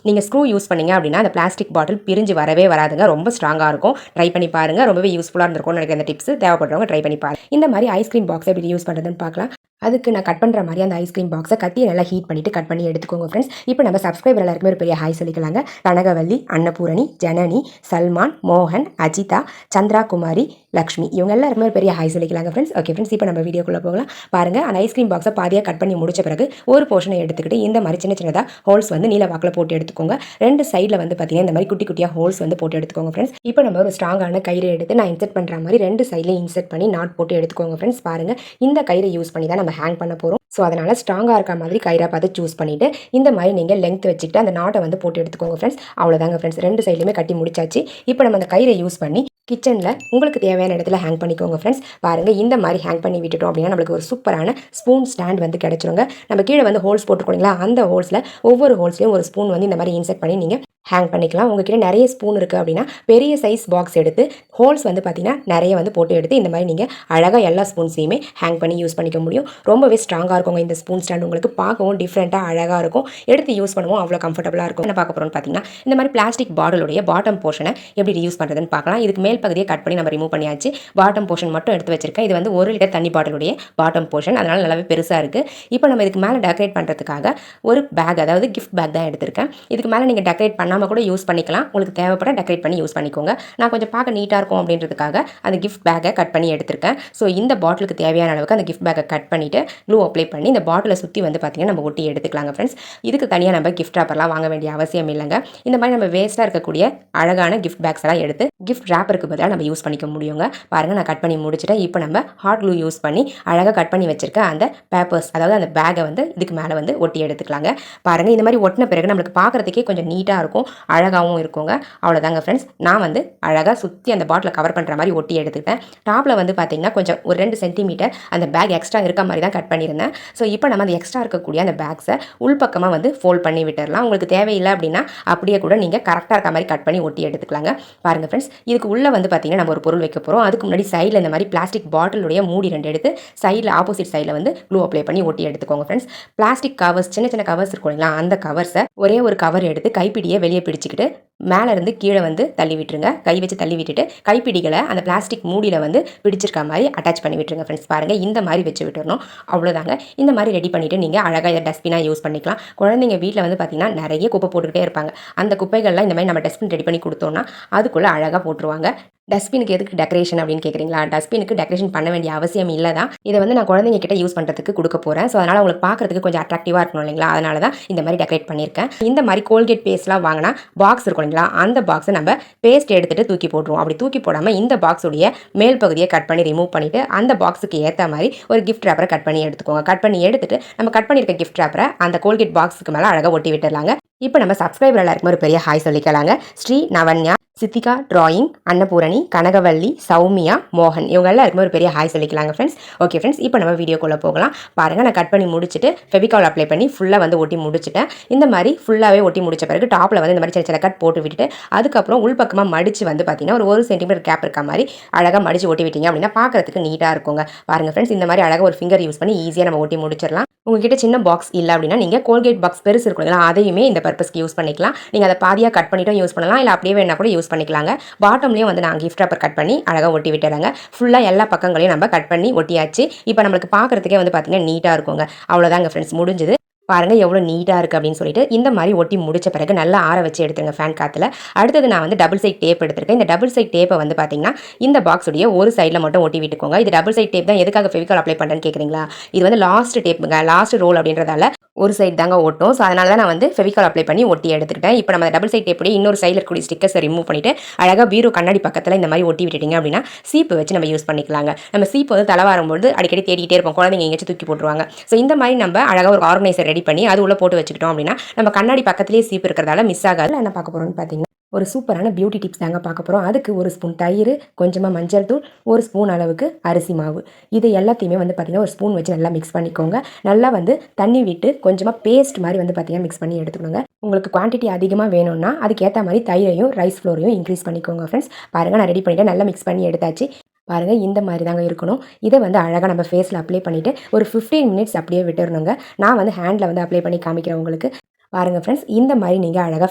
நீங்கள் ஸ்க்ரூ யூஸ் பண்ணீங்க அப்படின்னா அந்த பிளாஸ்டிக் பாட்டில் பிரிஞ்சு வரவே வராதுங்க. ரொம்ப ஸ்ட்ராங்காக இருக்கும். ட்ரை பண்ணி பாருங்கள். ரொம்பவே யூஸ்ஃபுல்லாக இருந்திருக்கும்னு நினைக்கிற அந்த டிப்ஸ் தேவைப்படுறவங்க ட்ரை பண்ணி பாருங்கள். இந்த மாதிரி ஐஸ்கிரீம் பாக்ஸ் எப்படி யூஸ் பண்ணுறதுன்னு பார்க்கலாம். அதுக்கு நான் கட் பண்ணுற மாதிரி அந்த ஐஸ்கிரீம் பாக்ஸை கத்தியை நல்லா ஹீட் பண்ணிவிட்டு கட் பண்ணி எடுத்துக்கோங்க ஃப்ரெண்ட்ஸ். இப்போ நம்ம சப்ஸ்கிரைபர் எல்லாருக்குமே ஒரு பெரிய ஹாய் சொல்லிக்கலாங்க. கனகவல்லி, அன்னபூரணி, ஜனனி, சல்மான், மோகன், அஜிதா, சந்திரா குமாரி, லக்ஷ்மி, இவங்க எல்லாருக்குமே ஒரு பெரிய ஹாய் சொல்லிக்கலாங்க ஃப்ரெண்ட்ஸ். ஓகே ஃப்ரெண்ட்ஸ், இப்போ நம்ம வீடியோக்குள்ளே போகலாம். பாருங்கள் அந்த ஐஸ்கிரீம் பாக்ஸை பாதியாக கட் பண்ணி முடிச்ச பிறகு ஒரு போர்ஷனை எடுத்துக்கிட்டு இந்த மாதிரி சின்ன சின்னதாக ஹோல்ஸ் வந்து நீல வாக்கில் போட்டு எடுத்துக்கோங்க. 2 சைடில் வந்து பார்த்தீங்கன்னா இந்த மாதிரி குட்டி குட்டியாக ஹோல்ஸ் வந்து போட்டு எடுத்துக்கோங்க ஃப்ரெண்ட்ஸ். இப்போ நம்ம ஒரு ஸ்ட்ராங்கான கயிறு எடுத்து நான் இன்செர்ட் பண்ணுற மாதிரி 2 சைட்லையும் இன்செர்ட் பண்ணி நாட் போட்டு எடுத்துக்கோங்க ஃப்ரெண்ட்ஸ். பாருங்கள் இந்த கயிறை யூஸ் பண்ணி தான் நம்ம ஹேங் பண்ண போகிறோம். ஸோ அதனால் ஸ்ட்ராங்காக இருக்க மாதிரி கயிறாக பார்த்து சூஸ் பண்ணிவிட்டு இந்த மாதிரி நீங்கள் லெங்த் வச்சுக்கிட்டு அந்த நாட்டை வந்து போட்டு எடுத்துக்கோங்க ஃப்ரெண்ட்ஸ். அவ்வளோதாங்க ஃப்ரெண்ட்ஸ், 2 சைட்லையுமே கட்டி முடிச்சாச்சு. இப்போ நம்ம அந்த கயிறை யூஸ் பண்ணி கிச்சனில் உங்களுக்கு தேவையான இடத்துல ஹேங் பண்ணிக்கோங்க ஃப்ரெண்ட்ஸ். பாருங்கள், இந்த மாதிரி ஹேங் பண்ணி விட்டுட்டோம் அப்படின்னா நம்மளுக்கு ஒரு சூப்பரான ஸ்பூன் ஸ்டாண்ட் வந்து கிடச்சிருங்க. நம்ம கீழே வந்து ஹோல்ஸ் போட்டுக்கோங்களா, அந்த ஹோல்ஸில் ஒவ்வொரு ஹோல்ஸ்லையும் ஒரு ஸ்பூன் வந்து இந்த மாதிரி இன்செர்ட் பண்ணி நீங்கள் ஹேங் பண்ணிக்கலாம். உங்ககிட்ட நிறைய ஸ்பூன் இருக்குது அப்படின்னா பெரிய சைஸ் பாக்ஸ் எடுத்து ஹோல்ஸ் வந்து பார்த்திங்கன்னா நிறைய வந்து போட்டு எடுத்து இந்த மாதிரி நீங்கள் அழகாக எல்லா ஸ்பூன்ஸையுமே ஹேங் பண்ணி யூஸ் பண்ணிக்க முடியும். ரொம்பவே ஸ்ட்ராங்காக இருக்குங்க இந்த ஸ்பூன் ஸ்டாண்ட். உங்களுக்கு பார்க்கவும் டிஃப்ரெண்ட்டாக அழகாக இருக்கும். எடுத்து யூஸ் பண்ணுவோம், அவ்வளோ கம்ஃபர்டபுளாக இருக்கும். என்ன பார்க்க போகிறோம்னு பார்த்தீங்கன்னா இந்த மாதிரி பிளாஸ்டிக் பாட்டிலுடைய பாட்டம் போர்ஷனை எப்படி ரியூஸ் பண்ணுறதுன்னு பார்க்கலாம். இதுக்கு மேல் பகுதியை கட் பண்ணி நம்ம ரிமூவ் பண்ணியாச்சு. பாட்டம் போர்ஷன் மட்டும் எடுத்து வச்சிருக்கேன். இது வந்து 1 லிட்டர் தண்ணி பாட்டிலுடைய பாட்டம் போர்ஷன், அதனால் நல்லாவே பெருசாக இருக்குது. இப்போ நம்ம இதுக்கு மேலே டெக்கரேட் பண்ணுறதுக்காக ஒரு பேக், அதாவது கிஃப்ட் பேக் தான் எடுத்திருக்கேன். இதுக்கு மேலே நீங்கள் டெக்கரேட் பண்ணாமல் கூட யூஸ் பண்ணிக்கலாம். உங்களுக்கு தேவைப்பட டெக்கரேட் பண்ணி யூஸ் பண்ணிக்கோங்க. நான் கொஞ்சம் பார்க்க நீட்டாக இருக்கும் அப்படின்றதுக்காக அந்த கிஃப்ட் பேக்கை கட் பண்ணி எடுத்திருக்கேன். ஸோ இந்த பாட்டிலுக்கு தேவையான அளவுக்கு அந்த கிஃப்ட் பேக்கை கட் பண்ணிவிட்டு க்ளூ அப்ளை பண்ணி இந்த பாட்டிலை சுற்றி வந்து பார்த்திங்கன்னா நம்ம ஒட்டி எடுத்துக்கலாங்க ஃப்ரெண்ட்ஸ். இதுக்கு தனியாக நம்ம கிஃப்ட் ராப்பர்லாம் வாங்க வேண்டிய அவசியம் இல்லைங்க. இந்த மாதிரி நம்ம வேஸ்ட்டாக இருக்கக்கூடிய அழகான கிஃப்ட் பேக்ஸ் எல்லாம் எடுத்து கிஃப்ட் ராப்பருக்கு பதிலாக நம்ம யூஸ் பண்ணிக்க முடியுங்க. பாருங்கள், நான் கட் பண்ணி முடிச்சுட்டேன். இப்போ நம்ம ஹாட் க்ளூ யூஸ் பண்ணி அழகாக கட் பண்ணி வச்சிருக்க அந்த பேப்பர்ஸ், அதாவது அந்த பேக்கை வந்து இதுக்கு மேலே வந்து ஒட்டி எடுத்துக்கலாங்க. பாருங்கள், இந்த மாதிரி ஒட்டின பிறகு நம்மளுக்கு பார்க்குறதுக்கே கொஞ்சம் நீட்டாக இருக்கும், அழகாகவும் இருக்குங்க. அவ்வளோதாங்க ஃப்ரெண்ட்ஸ். நான் வந்து அழகாக சுற்றி அந்த பாட்டிலை கவர் பண்ணுற மாதிரி ஒட்டி எடுத்துக்கிட்டேன். டாப்பில் வந்து பார்த்திங்கன்னா கொஞ்சம் ஒரு 2 சென்டிமீட்டர் அந்த பேக் எக்ஸ்ட்ரா இருக்க மாதிரி தான் கட் பண்ணியிருந்தேன். ஸோ இப்போ நம்ம அந்த எக்ஸ்ட்ரா இருக்கக்கூடிய அந்த பேக்ஸை உள்பக்கமாக வந்து ஃபோல்ட் பண்ணி விட்டுடலாம். உங்களுக்கு தேவையில்லை அப்படின்னா அப்படியே கூட நீங்கள் கரெக்டாக இருக்க மாதிரி கட் பண்ணி ஒட்டி எடுத்துக்கலாங்க. பாருங்கள் ஃப்ரெண்ட்ஸ், இதுக்கு உள்ளே வந்து பார்த்திங்கன்னா நம்ம ஒரு பொருள் வைக்க போகிறோம். அதுக்கு முன்னாடி சைடில் இந்த மாதிரி பிளாஸ்டிக் பாட்டிலுடைய மூடி 2 எடுத்து சைடில் ஆப்போசிட் சைடில் வந்து க்ளூ அப்ளை பண்ணி ஒட்டி எடுத்துக்கோங்க ஃப்ரெண்ட்ஸ். பிளாஸ்டிக் கவர்ஸ், சின்ன சின்ன கவர்ஸ் இருக்கும் இல்லைங்களா, அந்த கவர்ஸை ஒரே ஒரு கவர் எடுத்து கைப்பிடியை வெளியே பிடிச்சிக்கிட்டு மேலே இருந்து கீழே வந்து தள்ளி விட்டுருங்க. கை வச்சு தள்ளி விட்டுட்டு கைப்பிடிகளை அந்த பிளாஸ்டிக் மூடியில் வந்து பிடிச்சிருக்க மாதிரி அட்டாச் பண்ணி விட்டுருங்க ஃப்ரெண்ட்ஸ். பாருங்கள், இந்த மாதிரி வச்சு விட்டுறணும். அவ்வளோதாங்க. இந்த மாதிரி ரெடி பண்ணிவிட்டு நீங்கள் அழகாக இதை டஸ்ட்பினாக யூஸ் பண்ணிக்கலாம். குழந்தைங்க வீட்டில் வந்து பார்த்திங்கன்னா நிறைய குப்பை போட்டுக்கிட்டே இருப்பாங்க. அந்த குப்பைகள்லாம் இந்த மாதிரி நம்ம டஸ்ட்பின் ரெடி பண்ணி கொடுத்தோம்னா அதுக்குள்ளே அழகாக போட்டுருவாங்க. டஸ்ட்பினுக்கு எதுக்கு டெக்கரேஷன் அப்படின்னு கேட்குறீங்களா? டஸ்ட்பினுக்கு டெக்கரேஷன் பண்ண வேண்டிய அவசியம் இல்லை தான். இதை வந்து நான் குழந்தைங்க கிட்ட யூஸ் பண்ணுறதுக்கு கொடுக்க போகிறேன். ஸோ அதனால் உங்களுக்கு பார்க்குறதுக்கு கொஞ்சம் அட்ராக்டிவாக இருக்கணும் இல்லைங்களா, அதனால தான் இந்த மாதிரி டெக்கரேட் பண்ணியிருக்கேன். இந்த மாதிரி கோல்கேட் பேஸ்ட்லாம் வாங்கினா பாக்ஸ் இருக்கும் இல்லைங்களா, அந்த பாக்ஸை நம்ம பேஸ்ட் எடுத்துகிட்டு தூக்கி போட்டுருவோம். அப்படி தூக்கி போடாமல் இந்த பாக்ஸுடைய மேல் பகுதியை கட் பண்ணி ரிமூவ் பண்ணிவிட்டு அந்த பாக்ஸுக்கு ஏற்ற மாதிரி ஒரு கிஃப்ட் ராப்பரை கட் பண்ணி எடுத்துக்கோங்க. கட் பண்ணி எடுத்துகிட்டு நம்ம கட் பண்ணியிருக்க கிஃப்ட் ராப்பரை அந்த கோல்கேட் பாக்ஸுக்கு மேலே அழகாக ஒட்டி விட்டுடலாங்க. இப்போ நம்ம சப்ஸ்கிரைபர் எல்லாருக்குமே ஒரு பெரிய ஹாய் சொல்லிக்கலாங்க. ஸ்ரீ நவன்யா, சித்திகா டிராயிங், அன்னபூரணி, கனகவள்ளி, சௌமியா, மோகன், இவங்க எல்லாருக்குமே ஒரு பெரிய ஹாய் சொல்லிக்கலாங்க ஃப்ரெண்ட்ஸ். ஓகே ஃப்ரெண்ட்ஸ், இப்போ நம்ம வீடியோக்குள்ளே போகலாம். பாருங்கள், நான் கட் பண்ணி முடிச்சுட்டு ஃபெவிகால் அப்ளை பண்ணி ஃபுல்லாக வந்து ஒட்டி முடிச்சுட்டேன். இந்த மாதிரி ஃபுல்லாகவே ஒட்டி முடிச்ச பிறகு டாப்பில் வந்து இந்த மாதிரி சின்ன சின்ன கட் போட்டு விட்டுட்டு அதுக்கப்புறம் உள்பக்கமாக மடித்து வந்து பார்த்திங்கன்னா ஒரு 1 சென்டிமீட்டர் கேப் இருக்க மாதிரி அழகாக மடித்து ஒட்டி விட்டீங்க அப்படின்னா பார்க்குறதுக்கு நீட்டாக இருக்குங்க. பாருங்கள் ஃப்ரெண்ட்ஸ், இந்த மாதிரி அழகாக ஒரு ஃபிங்கர் யூஸ் பண்ணி ஈஸியாக நம்ம ஒட்டி முடிச்சிடலாம். உங்ககிட்ட சின்ன பாக்ஸ் இல்லை அப்படின்னா நீங்கள் கோல்கேட் பாக்ஸ் பெருசு இருக்குங்களா, அதையுமே இந்த பர்பஸ்க்கு யூஸ் பண்ணிக்கலாம். நீங்கள் அதை பாதியாக கட் பண்ணிட்டும் யூஸ் பண்ணலாம், இல்லை அப்படியே வேணா கூட யூஸ் பண்ணிக்கலாங்க. பாட்டம்லேயும் வந்து நான் கிஃப்ட் ராப்பர் கட் பண்ணி அழகாக ஒட்டி விட்டுறாங்க. ஃபுல்லாக எல்லா பக்கங்களையும் நம்ம கட் பண்ணி ஒட்டியாச்சு. இப்போ நம்மளுக்கு பார்க்குறதுக்கே வந்து பார்த்திங்கன்னா நீட்டாக இருக்குங்க. அவ்வளோதாங்க ஃப்ரெண்ட்ஸ், முடிஞ்சது. பாருங்கள் எவ்வளோ நீட்டாக இருக்குது அப்படின்னு சொல்லிட்டு இந்த மாதிரி ஒட்டி முடிச்ச பிறகு நல்லா ஆற வச்சு எடுத்துருங்க ஃபேன் காற்றுல. அடுத்தது நான் வந்து டபுள் சைட் டேப் எடுத்திருக்கேன். இந்த டபுள் சைட் டேப்பை வந்து பார்த்திங்கன்னா இந்த பாக்ஸுடைய ஒரு சைடில் மட்டும் ஒட்டி விட்டுக்கோங்க. இது டபுள் சைட் டேப் தான். எதுக்காக ஃபெவிகால் அப்ளை பண்ணுறேன்னு கேட்குறீங்களா? இது வந்து லாஸ்ட் டேப்புங்க, லாஸ்ட் ரோல் அப்படின்றதால ஒரு சைடு தாங்க ஓட்டும். ஸோ அதனால தான் நான் வந்து ஃபெவிகால் அப்ளை பண்ணி ஒட்டி எடுத்துக்கிட்டேன். இப்போ நம்ம டபுள் சைட் டேப்போட இன்னொரு சைடில் இருக்கக்கூடிய ஸ்டிக்கர்ஸை ரிமூவ் பண்ணிவிட்டு அழகாக பீரோ கண்ணாடி பக்கத்தில் இந்த மாதிரி ஒட்டி விட்டுட்டிங்க அப்படின்னா சீப்பு வச்சு நம்ம யூஸ் பண்ணிக்கலாங்க. நம்ம சீப்பு வந்து தலை வரும்போது அடிக்கடி தேடிக்கிட்டே இருப்போம், குழந்தைங்க எங்கேயாச்சும் தூக்கி போட்டுருவாங்க. ஸோ இந்த மாதிரி நம்ம அழகாக ஒரு ஆர்கனைசர் ரெடி பண்ணி அது உள்ள போட்டு வச்சுக்கிட்டோம் அப்படின்னா நம்ம கண்ணாடி பக்கத்துலேயே சீப்பு இருக்கிறதால மிஸ் ஆகாது. என்ன பார்க்க போகிறோம்னு பார்த்தீங்கன்னா ஒரு சூப்பரான பியூட்டி டிப்ஸ் தாங்க பார்க்க போகிறோம். அதுக்கு 1 ஸ்பூன் தயிர், கொஞ்சமாக மஞ்சள் தூள், 1 ஸ்பூன் அளவுக்கு அரிசி மாவு, இது எல்லாத்தையுமே வந்து பார்த்திங்கன்னா ஒரு ஸ்பூன் வச்சு நல்லா மிக்ஸ் பண்ணிக்கோங்க. நல்லா வந்து தண்ணி விட்டு கொஞ்சமாக பேஸ்ட் மாதிரி வந்து பார்த்திங்கன்னா மிக்ஸ் பண்ணி எடுத்துக்கோங்க. உங்களுக்கு குவான்டிட்டி அதிகமாக வேணும்னா அதுக்கேற்ற மாதிரி தயிரையும் ரைஸ் ஃப்ளோரையும் இன்க்ரீஸ் பண்ணிக்கோங்க ஃப்ரெண்ட்ஸ். பாருங்கள், நான் ரெடி பண்ணிவிட்டு நல்லா மிக்ஸ் பண்ணி எடுத்தாச்சு. பாருங்கள், இந்த மாதிரி தாங்க இருக்கணும். இதை வந்து அழகாக நம்ம ஃபேஸில் அப்ளை பண்ணிவிட்டு ஒரு 15 மினிட்ஸ் அப்படியே விட்டுறணுங்க. நான் வந்து ஹேண்டில் வந்து அப்ளை பண்ணி காமிக்கிறேன் உங்களுக்கு. பாருங்கள் ஃப்ரெண்ட்ஸ், இந்த மாதிரி நீங்கள் அழகாக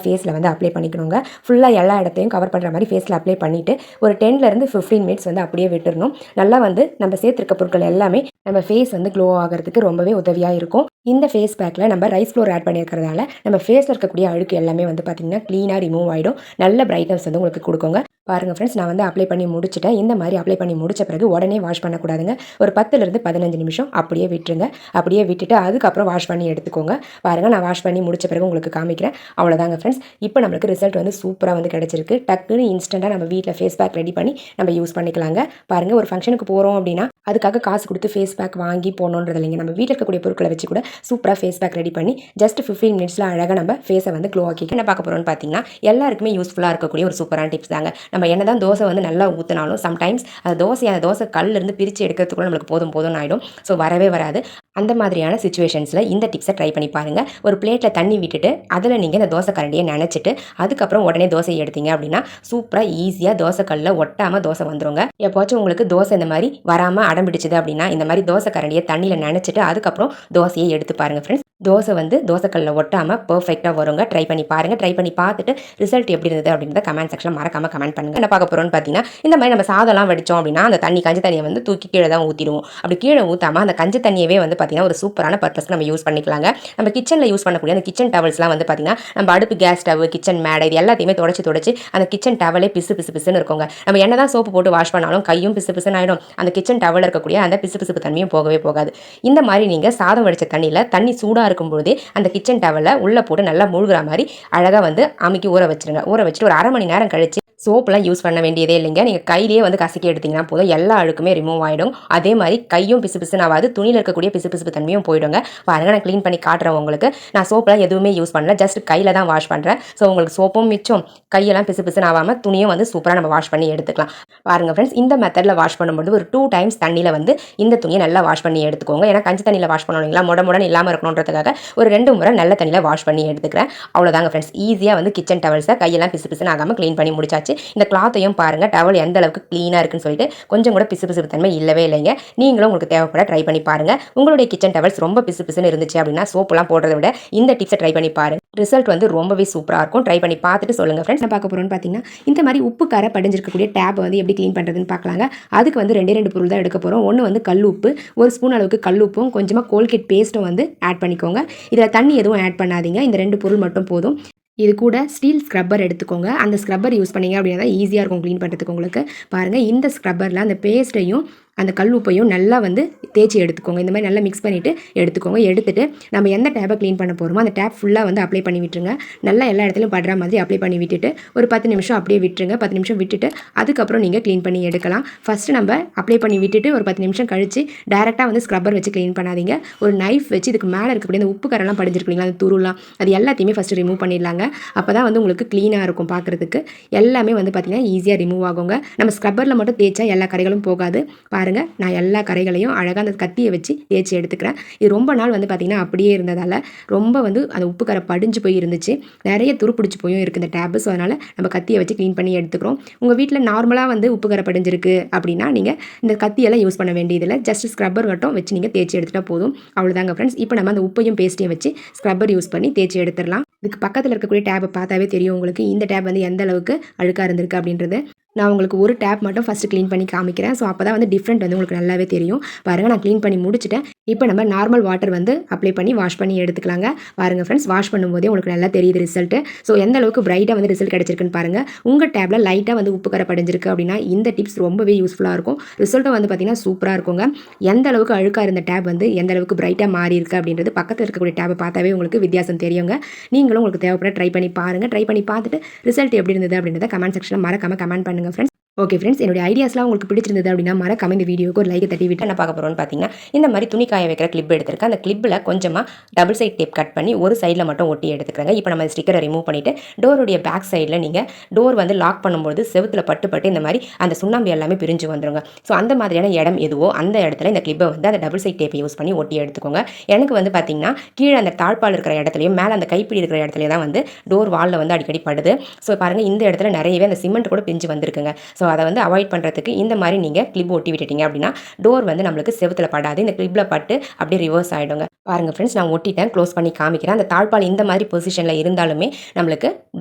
ஃபேஸில் வந்து அப்ளை பண்ணிக்கணுங்க. ஃபுல்லாக எல்லா இடத்தையும் கவர் பண்ணுற மாதிரி ஃபேஸில் அப்ளை பண்ணிவிட்டு ஒரு 10லேருந்து 15 மினிட்ஸ் வந்து அப்படியே விட்டுறணும். நல்லா வந்து நம்ம சேர்த்துருக்க பொருட்கள் எல்லாமே நம்ம ஃபேஸ் வந்து க்ளோ ஆகிறதுக்கு ரொம்பவே உதவியாக இருக்கும். இந்த ஃபேஸ் பேக்கில் நம்ம ரைஸ் ஃப்ளோர் ஆட் பண்ணியிருக்கிறதால நம்ம ஃபேஸில் இருக்கக்கூடிய அழுக்கு எல்லாமே வந்து பார்த்திங்கன்னா க்ளீனாக ரிமூவ் ஆகிடும். நல்ல பிரைட்னஸ் வந்து உங்களுக்கு கொடுக்குங்க. பாருங்கள் ஃப்ரெண்ட்ஸ், நான் வந்து அப்ளை பண்ணி முடிச்சுட்டேன். இந்த மாதிரி அப்ளை பண்ணி முடிச்ச பிறகு உடனே வாஷ் பண்ணக்கூடாதுங்க. ஒரு 10லேருந்து 15 நிமிஷம் அப்படியே விட்டுருங்க. அப்படியே விட்டுட்டு அதுக்கப்புறம் வாஷ் பண்ணி எடுத்துக்கோங்க. பாருங்கள், நான் வாஷ் பண்ணி முடிச்ச பிறகு உங்களுக்கு காமிக்கிறேன். அவ்வளோதாங்க ஃப்ரெண்ட்ஸ், இப்போ நம்மளுக்கு ரிசல்ட் வந்து சூப்பராக வந்து கிடச்சிருக்கு. டக்குன்னு இன்ஸ்டண்ட்டாக நம்ம வீட்டில் ஃபேஸ் பேக் ரெடி பண்ணி நம்ம யூஸ் பண்ணிக்கலாங்க. பாருங்கள், ஒரு ஃபங்க்ஷனுக்கு போகிறோம் அப்படின்னா அதுக்காக காசு கொடுத்து ஃபேஸ் பேக் வாங்கி போகணுன்றது இல்லைங்க. நம்ம வீட்டில் இருக்கக்கூடிய பொருட்களை வச்சு கூட சூப்பராக ஃபேஸ் பேக் ரெடி பண்ணி ஜஸ்ட் 15 மினிட்ஸில் அழகாக நம்ம ஃபேஸை வந்து க்ளோ ஆக்கி என்ன பார்க்க போகிறோம்னு பார்த்தீங்கன்னா எல்லாருக்குமே யூஸ்ஃபுல்லாக இருக்கக்கூடிய ஒரு சூப்பரான டிப்ஸ் தாங்க. நம்ம என்ன தான் தோசை வந்து நல்லா ஊற்றினாலும் சம்டைம்ஸ் அந்த தோசை கல்லிருந்து பிரித்து எடுக்கிறதுக்குள்ள நம்மளுக்கு போதும் ஆகிடும். ஸோ வரவே வராது. அந்த மாதிரியான சிச்சுவேஷன்ஸில் இந்த டிப்ஸை ட்ரை பண்ணி பாருங்கள். ஒரு பிளேட்டில் தண்ணி விட்டுட்டு அதில் நீங்கள் இந்த தோசை கரண்டியை நினச்சிட்டு அதுக்கப்புறம் உடனே தோசை எடுத்தீங்க அப்படின்னா சூப்பராக ஈஸியாக தோசை கல்லில் ஒட்டாமல் தோசை வந்துருங்க. எப்போச்சும் உங்களுக்கு தோசை இந்த மாதிரி வராமல் அடம் பிடிச்சது அப்படின்னா இந்த மாதிரி தோசை கரண்டியை தண்ணியில் நினச்சிட்டு அதுக்கப்புறம் தோசையை எடுத்து பாருங்கள் ஃப்ரெண்ட்ஸ். தோசை வந்து தோசைக்கல்லில் ஒட்டாமல் பர்ஃபெக்டாக வருங்க. ட்ரை பண்ணி பாருங்கள். ட்ரை பண்ணி பார்த்துட்டு ரிசல்ட் எப்படி இருந்தது அப்படின்றத கமெண்ட் செக்ஷனில் மறக்காமல் கமெண்ட் பண்ணுங்கள். என்ன பார்க்க போகிறோன்னு பார்த்தீங்கன்னா, இந்த மாதிரி நம்ம சாதம்லாம் வடித்தோம் அப்படின்னா அந்த கஞ்சி தண்ணியை வந்து தூக்கி கீழே தான் ஊற்றிடுவோம். அப்படி கீழே ஊற்றாமல் அந்த கஞ்சி தண்ணியவே வந்து பார்த்தீங்கன்னா ஒரு சூப்பரான பர்பஸ்க்கு நம்ம யூஸ் பண்ணிக்கலாங்க. நம்ம கிச்சனில் யூஸ் பண்ணக்கூடிய அந்த கிச்சன் டவல்ஸ்லாம் வந்து பார்த்தீங்கன்னா நம்ம அடுப்பு, கேஸ் ஸ்டவ், கிச்சன் மேடை இது எல்லாத்தையுமே தொடச்சி அந்த கிச்சன் டவலே பிசுன்னு இருக்குங்க. நம்ம என்ன தான் சோப்பு போட்டு வாஷ் பண்ணாலும் கையும் பிசுன்னு ஆகிடும். அந்த கிச்சன் டவல் இருக்கக்கூடிய அந்த பிசு தன்மையும் போகவே போகாது. இந்த மாதிரி நீங்கள் சாதம் வடித்த தண்ணியில் தண்ணி சூடாக இருக்கும்போதே அந்த கிச்சன் டவலை உள்ளே போட்டு நல்லா முழுகிற மாதிரி அழகாக வந்து அமுக்கி ஊற வச்சுருங்க. ஊற வச்சுட்டு ஒரு அரை மணி நேரம் கழிச்சு சோப்பெலாம் யூஸ் பண்ண வேண்டியதே இல்லைங்க. நீங்கள் கையிலேயே வந்து கசக்கி எடுத்திங்கன்னா போதும், எல்லா அழுக்குமே ரிமூவ் ஆகிடும். அதே மாதிரி கையும் பிசுன்னு ஆகாது, துணியில் இருக்கக்கூடிய பிசு தன்மையும் போயிடுங்க. பாருங்கள், நான் க்ளீன் பண்ணி காட்டுறேன் உங்களுக்கு. நான் சோப்பெலாம் எதுவுமே யூஸ் பண்ணல, ஜஸ்ட் கையில் தான் வாஷ் பண்ணுறேன். ஸோ உங்களுக்கு சோப்பும் மிச்சம், கையெல்லாம் பிசுன்னு ஆகாமல் துணியும் வந்து சூப்பராக நம்ம வாஷ் பண்ணி எடுத்துக்கலாம். பாருங்கள் ஃப்ரெண்ட்ஸ், இந்த மெத்தடில் வாஷ் பண்ணும்போது ஒரு 2 டைம்ஸ் தண்ணியில் வந்து இந்த துணியை நல்லா வாஷ் பண்ணி எடுத்துக்கோங்க. ஏன்னா கஞ்சி தண்ணியில் வாஷ் பண்ணணுங்களா, முடன் இல்லாமல் இருக்கணுன்றதுக்காக ஒரு 2 முறை நல்ல தண்ணியில் வாஷ் பண்ணி எடுத்துக்கிறேன். அவ்வளோதாங்க ஃப்ரெண்ட்ஸ். ஈஸியாக வந்து கிச்சன் டவல்ஸை கையெல்லாம் பிசுன்னு ஆகாமல் க்ளீன் பண்ணி முடிச்சாச்சு. இந்த கிளாத்தையும் பாருங்கள், டவல் எந்த அளவுக்கு க்ளீனாக இருக்குன்னு சொல்லிட்டு கொஞ்சம் கூட பிசு தன்மை இல்லவே இல்லைங்க. நீங்களும் உங்களுக்கு தேவைப்பட ட்ரை பண்ணி பாருங்கள். உங்களுடைய கிச்சன் டவல்ஸ் ரொம்ப பிசுன்னு இருந்துச்சு அப்படின்னா சோப்புலாம் போடுறத விட இந்த டிப்ஸை ட்ரை பண்ணி பாருங்கள். ரிசல்ட் வந்து ரொம்பவே சூப்பராக இருக்கும். ட்ரை பண்ணி பார்த்துட்டு சொல்லுங்கள் ஃப்ரெண்ட்ஸ். நான் பார்க்க போகிறோன்னு பார்த்தீங்கன்னா, இந்த மாதிரி உப்பு காரை படிஞ்சிருக்கக்கூடிய டேப்பை வந்து எப்படி க்ளீன் பண்ணுறதுன்னு பார்க்கலாங்க. அதுக்கு வந்து 2 பொருள் தான் எடுக்க போகிறோம். ஒன்று வந்து கல் உப்பு, 1 ஸ்பூன் அளவுக்கு கல் உப்பும் கொஞ்சமாக கோல்கேட் பேஸ்ட்டும் வந்து ஆட் பண்ணிக்கோங்க. இதில் தண்ணி எதுவும் ஆட் பண்ணாதீங்க. இந்த 2 பொருள் மட்டும் போதும். இது கூட ஸ்டீல் ஸ்க்ரப்பர் எடுத்துக்கோங்க. அந்த ஸ்க்ரப்பர் யூஸ் பண்ணிங்க அப்படின்னா தான் ஈஸியாக இருக்கும் க்ளீன் பண்ணுறதுக்கு உங்களுக்கு. பாருங்கள், இந்த ஸ்க்ரப்பரில் அந்த பேஸ்ட்டையும் அந்த கல் உப்பையும் நல்லா வந்து தேய்ச்சி எடுத்துக்கோங்க. இந்த மாதிரி நல்லா மிக்ஸ் பண்ணிவிட்டு எடுத்துக்கோங்க. எடுத்துகிட்டு நம்ம எந்த டேப்பை க்ளீன் பண்ண போகிறோமோ அந்த டேப் ஃபுல்லாக வந்து அப்ளை பண்ணி விட்டுருங்க. நல்லா எல்லா இடத்துலையும் படுற மாதிரி அப்ளை பண்ணி விட்டுட்டு ஒரு 10 நிமிஷம் அப்படியே விட்டுருங்க. 10 நிமிஷம் விட்டுட்டு அதுக்கப்புறம் நீங்கள் க்ளீன் பண்ணி எடுக்கலாம். ஃபஸ்ட்டு நம்ம அப்ளை பண்ணி விட்டுட்டு ஒரு 10 நிமிஷம் கழித்து டேரெக்டாக வந்து ஸ்க்ரப்பர் வச்சு க்ளீன் பண்ணாதீங்க. ஒரு நைஃப் வச்சு இதுக்கு மேலே இருக்கக்கூடிய அந்த உப்பு கரெல்லாம் படிஞ்சிருக்கீங்களா, அந்த துருலாம், அது எல்லாத்தையுமே ஃபஸ்ட்டு ரிமூவ் பண்ணிடலாங்க. அப்போ தான் வந்து உங்களுக்கு க்ளீனாக இருக்கும் பார்க்குறதுக்கு. எல்லாமே வந்து பார்த்திங்கன்னா ஈஸியாக ரிமூவ் ஆகுங்க. நம்ம ஸ்க்ரப்பரில் மட்டும் தேய்ச்சா எல்லா கரைகளும் போகாது. பாருங்கள், நான் எல்லா கரைகளையும் அழகாக அந்த கத்தியை வச்சு தேய்ச்சி எடுத்துக்கிறேன். இது ரொம்ப நாள் வந்து பார்த்திங்கன்னா அப்படியே இருந்ததால் ரொம்ப வந்து அந்த உப்பு கரை படிஞ்சு போய் இருந்துச்சு. நிறைய துருப்பிடிச்சு போயும் இருக்குது இந்த டேப்பு. ஸோ அதனால் நம்ம கத்தியை வச்சு க்ளீன் பண்ணி எடுத்துக்கிறோம். உங்கள் வீட்டில் நார்மலாக வந்து உப்பு கரை படிஞ்சிருக்கு அப்படின்னா நீங்கள் இந்த கத்தியெல்லாம் யூஸ் பண்ண வேண்டியதில்லை. ஜஸ்ட் ஸ்க்ரப்பர் மட்டும் வச்சு நீங்கள் தேய்ச்சி எடுத்துகிட்டா போதும். அவ்வளோதாங்க ஃப்ரெண்ட்ஸ். இப்போ நம்ம அந்த உப்பையும் பேஸ்ட்டையும் வச்சு ஸ்க்ரப்பர் யூஸ் பண்ணி தேய்ச்சி எடுத்துடலாம். இதுக்கு பக்கத்தில் இருக்கக்கூடிய டேப்பை பார்த்தாவே தெரியும் உங்களுக்கு இந்த டேப் வந்து எந்த அளவுக்கு அழுக்காக இருந்திருக்கு அப்படின்றது. நான் உங்களுக்கு ஒரு டேப் மட்டும் ஃபஸ்ட்டு க்ளீன் பண்ணி காமிக்கிறேன். ஸோ அப்போ தான் வந்து டிஃப்ரெண்ட் வந்து உங்களுக்கு நல்லாவே தெரியும். பாருங்கள், நான் க்ளீன் பண்ணி முடிச்சுட்டேன். இப்போ நம்ம நார்மல் வாட்டர் வந்து அப்ளை பண்ணி வாஷ் பண்ணி எடுத்துக்கலாங்க. பாருங்கள் ஃப்ரெண்ட்ஸ், வாஷ் பண்ணும்போதே உங்களுக்கு நல்லா தெரியுது ரிசல்ட்டு. ஸோ எந்த அளவுக்கு பிரைட்டாக வந்து ரிசல்ட் கிடச்சிருக்குன்னு பாருங்கள். உங்கள் டேப்பில் லைட்டாக வந்து உப்பு கரை படிஞ்சிருக்கு அப்படின்னா இந்த டிப்ஸ் ரொம்பவே யூஸ்ஃபுல்லாக இருக்கும். ரிசல்ட்டும் வந்து பார்த்திங்கன்னா சூப்பராக இருக்குங்க. எந்த அளவுக்கு அழுக்காக இருந்த டேப் வந்து எந்த அளவுக்கு பிரைட்டாக மாறி இருக்குது அப்படின்றது பக்கத்தில் இருக்கக்கூடிய டேப்பை பார்த்தாவே உங்களுக்கு வித்தியாசம் தெரியுங்க. நீங்களும் உங்களுக்கு தேவைப்பட ட்ரை பண்ணி பாருங்கள். ட்ரை பண்ணி பார்த்துட்டு ரிசல்ட் எப்படி இருந்தது அப்படின்றத கமெண்ட் செக்ஷனில் மறக்காமல் கமெண்ட் பண்ணுங்கள் ஃப்ரெண்ட்ஸ். ஓகே ஃப்ரெண்ட்ஸ், என்னுடைய ஐடியாஸ்லாம் உங்களுக்கு பிடிச்சிருந்தது அப்படின்னா மறக்காம இந்த வீடியோக்கு ஒரு லைக் தட்டி விட்டு என்ன பார்க்க போகிறோன்னு பார்த்தீங்கன்னா, இந்த மாதிரி துணி காய வைக்கிற கிளிப் எடுத்துருக்கேன். அந்த கிளிப்பில் கொஞ்சமாக டபுள் சைட் டேப் கட் பண்ணி ஒரு சைடில் மட்டும் ஒட்டி எடுத்துக்கிறேங்க. இப்போ நம்ம ஸ்டிக்கரை ரிமூவ் பண்ணிவிட்டு டோருடைய பேக் சைடில் நீங்கள் டோர் வந்து லாக் பண்ணும்போது செவுத்தில் பட்டு இந்த மாதிரி அந்த சுண்ணாம்பு எல்லாமே பிரிஞ்சு வந்துருங்க. ஸோ அந்த மாதிரியான இடம் எதுவோ அந்த இடத்துல இந்த கிளிப்பை வந்து அந்த டபுள் சைட் டேப்பை யூஸ் பண்ணி ஒட்டி எடுத்துக்கோங்க. எனக்கு வந்து பார்த்தீங்கன்னா கீழே அந்த தாழ்பால் இருக்கிற இடத்துலையும் மேலே அந்த கைப்பிடி இருக்கிற இடத்துல தான் வந்து டோர் வாலில் வந்து அடிக்கடி படுது. ஸோ பாருங்கள், இந்த இடத்துல நிறையவே அந்த சிமெண்ட் கூட பிரிஞ்சு வந்திருக்குங்க. ஸோ அதை வந்து அவாய்ட் பண்ணுறதுக்கு இந்த மாதிரி நீங்கள் கிளிப் ஒட்டி விட்டுட்டீங்க அப்படின்னா டோர் வந்து நம்மளுக்கு செவுத்தில் படாது. இந்த கிளிப்பில் பட்டு அப்படியே ரிவர்ஸ் ஆகிடுங்க. பாருங்கள் ஃப்ரெண்ட்ஸ், நான் ஒட்டிட்டேன், க்ளோஸ் பண்ணி காமிக்கிறேன். அந்த தாழ்பால் இந்த மாதிரி பொசிஷனில் இருந்தாலுமே நம்மளுக்கு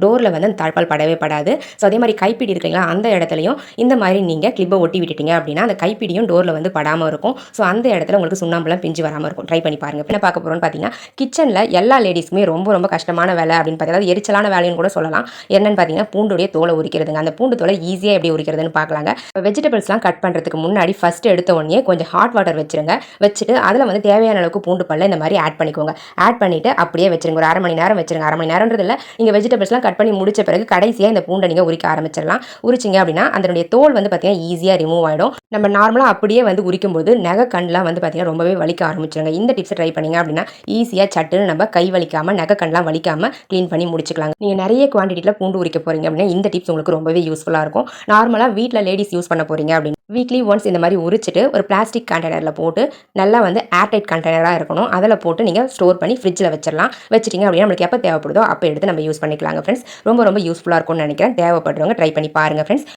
டோரில் வந்து அந்த தாழ்பால் படவே படாது. ஸோ அதே மாதிரி கைப்பிடி இருக்குங்களா, அந்த இடத்துலையும் இந்த மாதிரி நீங்கள் கிளிப்பை ஒட்டி விட்டுட்டீங்க அப்படின்னா அந்த கைப்பிடியும் டோரில் வந்து படாமல் இருக்கும். ஸோ அந்த இடத்துல உங்களுக்கு சுண்ணாம்பெல்லாம் பிஞ்சு வராமல் இருக்கும். ட்ரை பண்ணி பாருங்கள். என்ன பார்க்க போகிறோன்னு பார்த்தீங்கன்னா, கிச்சனில் எல்லா லேடிஸ்க்குமே ரொம்ப கஷ்டமான வேலை அப்படின்னு பார்த்தீங்கன்னா எரிச்சலான வேலைன்னு கூட சொல்லலாம். என்னென்னு பார்த்தீங்கன்னா பூண்டுடைய தோலை உரிக்கிறதுங்க. அந்த பூண்டு தோலை ஈஸியாக எப்படி உரிக்கிறது பண்ணுறதுன்னு பார்க்கலாங்க. வெஜிடபிள்ஸ்லாம் கட் பண்ணுறதுக்கு முன்னாடி ஃபஸ்ட்டு எடுத்த உடனே கொஞ்சம் ஹாட் வாட்டர் வச்சுருங்க. வச்சுட்டு அதில் வந்து தேவையான அளவுக்கு பூண்டு பல்ல இந்த மாதிரி ஆட் பண்ணிக்கோங்க. ஆட் பண்ணிவிட்டு அப்படியே வச்சுருங்க. ஒரு 1/2 மணி நேரம் வச்சுருங்க. 1/2 மணி நேரம்ன்றதில்ல, நீங்கள் வெஜிடபிள்ஸ்லாம் கட் பண்ணி முடிச்ச பிறகு கடைசியாக இந்த பூண்டை நீங்கள் உரிக்க ஆரம்பிச்சிடலாம். உரிச்சிங்க அப்படின்னா அதனுடைய தோல் வந்து பார்த்தீங்கன்னா ஈஸியாக ரிமூவ் ஆகிடும். நம்ம நார்மலாக அப்படியே வந்து உரிக்கும்போது நகை கண்லாம் வந்து பார்த்தீங்கன்னா ரொம்பவே வலிக்க ஆரம்பிச்சிருங்க. இந்த டிப்ஸை ட்ரை பண்ணிங்க அப்படின்னா ஈஸியாக சட்டுன்னு நம்ம கை வலிக்காமல் நகை கண்லாம் வலிக்காமல் க்ளீன் பண்ணி முடிச்சுக்கலாங்க. நீங்கள் நிறைய குவான்டிட்டியில் பூண்டு உரிக்க போகிறீங்க அப்படின்னா இந்த டிப்ஸ் உங்களுக்கு ரொம்பவே யூஸ்ஃபுல்லாக இருக்கும். நார்மலாக வீட்டில் லேடிஸ் யூஸ் பண்ண போகிறீங்க அப்படின்னு வீக்லி ஒன்ஸ் இந்த மாதிரி உரிச்சிட்டு ஒரு பிளாஸ்டிக் கண்டெய்னரில் போட்டு நல்லா வந்து ஏர்டைட் கண்டெய்னராக இருக்கணும். அதில் போட்டு நீங்கள் ஸ்டோர் பண்ணி ஃப்ரிட்ஜில் வச்சிடலாம். வச்சிட்டிங்க அப்படின்னா நம்மளுக்கு எப்போ தேவைப்படுதோ அப்போ எடுத்து நம்ம யூஸ் பண்ணிக்கலாங்க ஃப்ரெண்ட்ஸ். ரொம்ப யூஸ்ஃபுல்லாக இருக்கும்னு நினைக்கிறேன். தேவைப்படுறவங்க ட்ரை பண்ணி பாருங்கள் ஃப்ரெண்ட்ஸ்.